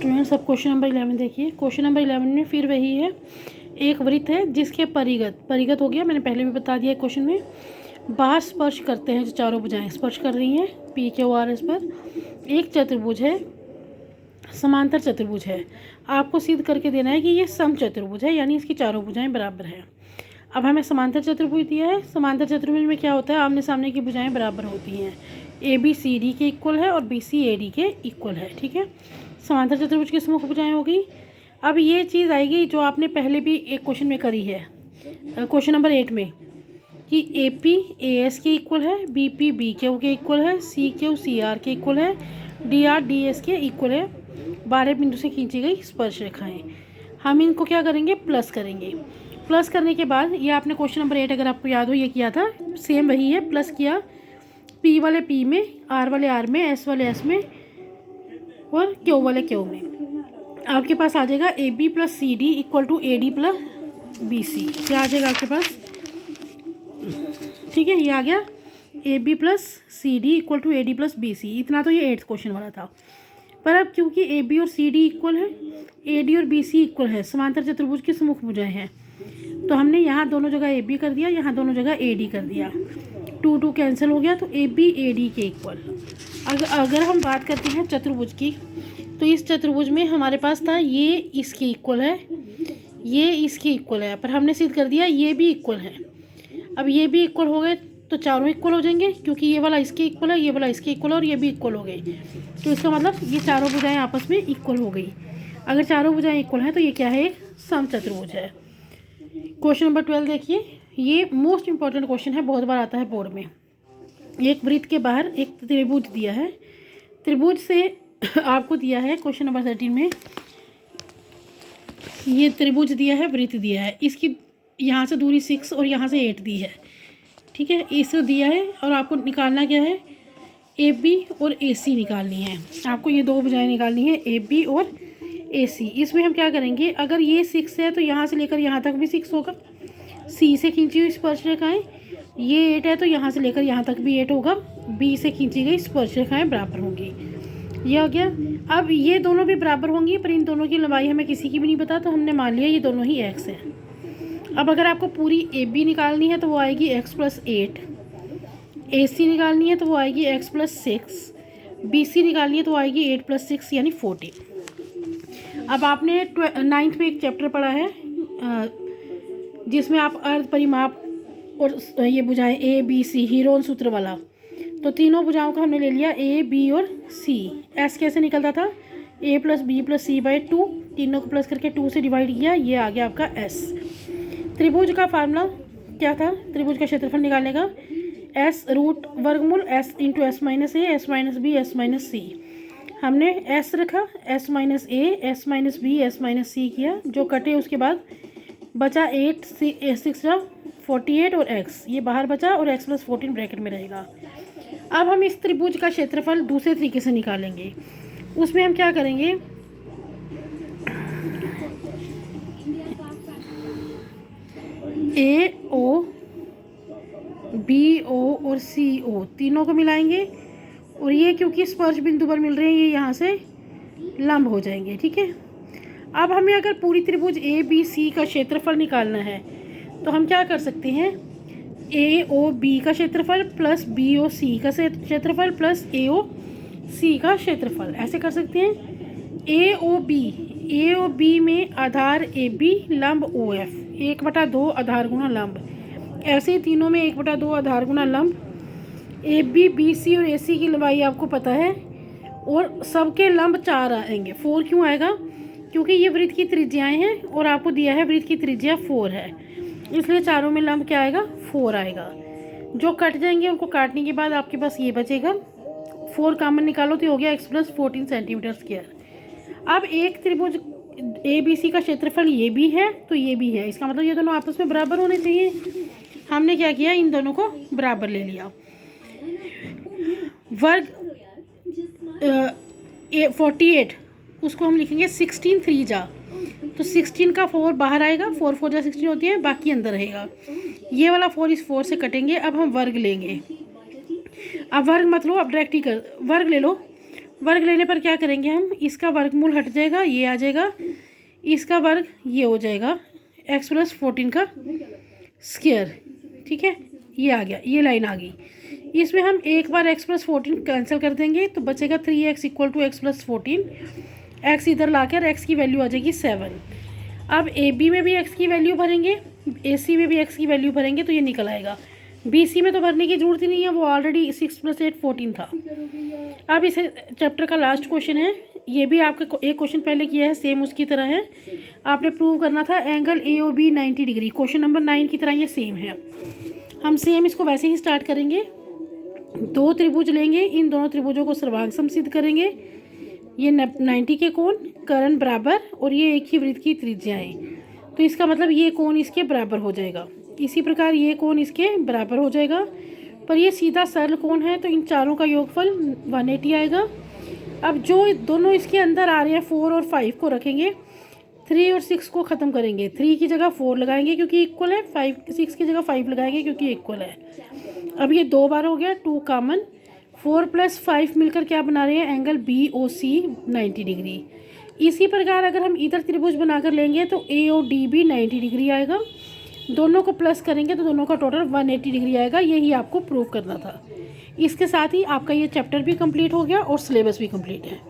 Students, अब question number 11 देखिए। Question number 11 में फिर वही है, एक वृत्त है जिसके परिगत हो गया, मैंने पहले भी बता दिया क्वेश्चन में। बाहर स्पर्श करते हैं जो चारों भुजाएं स्पर्श कर रही हैं पी क्यू आर एस पर। एक चतुर्भुज है, समांतर चतुर्भुज है। आपको सिद्ध करके देना है कि ये सम चतुर्भुज है, यानी इसकी चारों भुजाएं बराबर हैं। अब हमें समांतर चतुर्भुज दिया है। समांतर चतुर्भुज में क्या होता है, आमने सामने की भुजाएं बराबर होती हैं। ए बी सी डी के इक्वल है और बी सी ए डी के इक्वल है। ठीक है, समांतर चतुर्भुज की सम्मुख भुजाएं होगी। अब ये चीज़ आएगी जो आपने पहले भी एक क्वेश्चन में करी है, क्वेश्चन नंबर 8 में, कि ए पी ए एस के इक्वल है, बी पी बी क्यू के इक्वल है, सी क्यू सी आर के इक्वल है, डी आर डी एस के इक्वल है। 12 बिंदु से खींची गई स्पर्श रेखाएं। हम इनको क्या करेंगे, प्लस करेंगे। प्लस करने के बाद ये आपने क्वेश्चन नंबर 8 अगर आपको याद हो ये किया था, सेम वही है। प्लस किया, पी वाले पी में, आर वाले आर में, एस वाले एस में और क्यू वाले क्यू में। आपके पास आ जाएगा A B plus C D equal to A D plus B C. क्या आ जाएगा आपके पास, ठीक है, ये आ गया A B plus C D equal to A D plus B C. इतना तो ये 8th क्वेश्चन वाला था। पर अब क्योंकि ए बी और सी डी इक्वल है, ए डी और बी सी इक्वल है, समांतर चतुर्भुज की सम्मुख भुजाएं हैं, तो हमने यहाँ दोनों जगह ए बी कर दिया, यहाँ दोनों जगह ए डी कर दिया। 2 2 कैंसिल हो गया, तो ए बी ए डी के इक्वल। अगर हम बात करते हैं चतुर्भुज की, तो इस चतुर्भुज में हमारे पास था ये इसके इक्वल है, ये इसके इक्वल है, पर हमने सिद्ध कर दिया ये भी इक्वल है। अब ये भी इक्वल हो गए तो चारों इक्वल हो जाएंगे, क्योंकि ये वाला इसके इक्वल है, ये वाला इसके इक्वल है और ये भी इक्वल हो गई। तो इसका मतलब ये चारों भुजाएं आपस में इक्वल हो गई। अगर चारों भुजाएं इक्वल हैं तो ये क्या है, एक समचतुर्भुज है। क्वेश्चन नंबर 12 देखिए, ये मोस्ट इंपॉर्टेंट क्वेश्चन है, बहुत बार आता है बोर्ड में। एक वृत्त के बाहर एक त्रिभुज दिया है। त्रिभुज से आपको दिया है क्वेश्चन नंबर 13 में, ये त्रिभुज दिया है, वृत्त दिया है, इसकी यहाँ से दूरी 6 और यहाँ से 8 दी है। ठीक है, इसे दिया है और आपको निकालना क्या है, ए बी और ए सी निकालनी है। आपको ये दो भुजाएं निकालनी है, ए बी और ए सी। इसमें हम क्या करेंगे, अगर ये 6 है तो यहाँ से लेकर यहाँ तक भी 6 होगा। सी से खींची हुई स्पर्श रेखाएं, ये 8 है तो यहाँ से लेकर यहाँ तक भी 8 होगा। बी से खींची गई स्पर्श रेखाएं बराबर होंगी। ये हो गया। अब ये दोनों भी बराबर होंगी, पर इन दोनों की लंबाई हमें किसी की भी नहीं पता, तो हमने मान लिया ये दोनों ही एक्स हैं। अब अगर आपको पूरी ए बी निकालनी है तो वो आएगी x + 8, ए सी निकालनी है तो वो आएगी x + 6, बी सी निकालनी है तो आएगी 8 + 6 यानी 14। अब आपने 9th में एक चैप्टर पढ़ा है जिसमें आप अर्ध परिमाप और ये भुजाएं ए बी सी, हीरोन सूत्र वाला, तो तीनों भुजाओं का हमने ले लिया ए बी और सी। एस कैसे निकलता था, a + b + c/2, तीनों को प्लस करके 2 से डिवाइड किया, ये आ गया आपका s। त्रिभुज का फार्मूला क्या था, त्रिभुज का क्षेत्रफल निकालने का, s √वर्गमूल s × s - a, s - b, s - c। हमने s रखा, s - a, s - b, s - c किया, जो कटे उसके बाद बचा 8 6 48 और x, ये बाहर बचा और x + 14 ब्रैकेट में रहेगा। अब हम इस त्रिभुज का क्षेत्रफल दूसरे तरीके से निकालेंगे। उसमें हम क्या करेंगे, ए ओ बी ओ और सी ओ तीनों को मिलाएंगे, और ये क्योंकि स्पर्श बिंदु पर मिल रहे हैं ये यहाँ से लंब हो जाएंगे। ठीक है, अब हमें अगर पूरी त्रिभुज ए बी सी का क्षेत्रफल निकालना है तो हम क्या कर सकते हैं, ए ओ बी का क्षेत्रफल प्लस बी ओ सी का क्षेत्रफल प्लस ए ओ सी का क्षेत्रफल, ऐसे कर सकते हैं। ए ओ बी में आधार ए बी, लंब ओ एफ, 1/2 आधार गुना लंब, ऐसे ही तीनों में 1/2 आधार गुना लंब। ए बी बी सी और ए सी की लंबाई आपको पता है, और सबके लंब 4 आएंगे। 4 क्यों आएगा, क्योंकि ये वृत्त की त्रिज्याएं हैं और आपको दिया है वृत्त की त्रिज्या 4 है, इसलिए चारों में लंब क्या आएगा, 4 आएगा। जो कट जाएंगे उनको काटने के बाद आपके पास ये बचेगा, 4 कॉमन निकालो तो हो गया x + 14 cm²। अब एक त्रिभुज ए बी सी का क्षेत्रफल ये भी है तो ये भी है, इसका मतलब ये दोनों आपस में बराबर होने चाहिए। हमने क्या किया, इन दोनों को बराबर ले लिया। वर्ग 48 उसको हम लिखेंगे 16 3 जा, तो 16 का 4 बाहर आएगा, 4 4 जा 16 होती है, बाकी अंदर रहेगा। ये वाला 4 इस 4 से कटेंगे। अब हम वर्ग लेंगे, अब वर्ग मत लो, अब डायरेक्ट ही कर वर्ग ले लो। वर्ग लेने पर क्या करेंगे हम, इसका वर्गमूल हट जाएगा, ये आ जाएगा, इसका वर्ग ये हो जाएगा x+14 का स्क्वायर, ठीक है, ये आ गया, ये लाइन आ गई। इसमें हम एक बार x+14 कैंसिल कर देंगे तो बचेगा 3x = x+14। x इधर लाकर x की वैल्यू आ जाएगी 7। अब AB में भी x की वैल्यू भरेंगे, AC में भी x की वैल्यू भरेंगे तो ये निकल आएगा। BC में तो भरने की ज़रूरत ही नहीं है, वो ऑलरेडी 6 + 8 14 था। अब इस चैप्टर का लास्ट क्वेश्चन है, ये भी आपका एक क्वेश्चन पहले किया है, सेम उसकी तरह है। आपने प्रूव करना था angle AOB 90 degree, question number 9 की तरह ये सेम है। हम सेम इसको वैसे ही स्टार्ट करेंगे। दो त्रिभुज लेंगे, इन दोनों त्रिभुजों को सर्वांग सम सिद्ध करेंगे। ये 90 के कोण कर्ण बराबर और ये एक ही वृत्त की त्रिज्या है, तो इसका मतलब ये कोण इसके बराबर हो जाएगा। इसी प्रकार ये कोण इसके बराबर हो जाएगा, पर ये सीधा सरल कोण है तो इन चारों का योगफल 180 आएगा। अब जो दोनों इसके अंदर आ रहे हैं 4 और 5 को रखेंगे, 3 और 6 को ख़त्म करेंगे। 3 की जगह 4 लगाएंगे क्योंकि इक्वल है, 6 की जगह 5 लगाएंगे क्योंकि इक्वल है। अब ये 2 बार हो गया, 2 कॉमन, 4 + 5 मिलकर क्या बना रहे हैं, एंगल BOC 90 डिग्री। इसी प्रकार अगर हम इधर त्रिभुज बनाकर लेंगे तो AOD भी 90 डिग्री आएगा। दोनों को प्लस करेंगे तो दोनों का टोटल 180 डिग्री आएगा। यही आपको प्रूव करना था। इसके साथ ही आपका ये चैप्टर भी कंप्लीट हो गया और सिलेबस भी कंप्लीट है।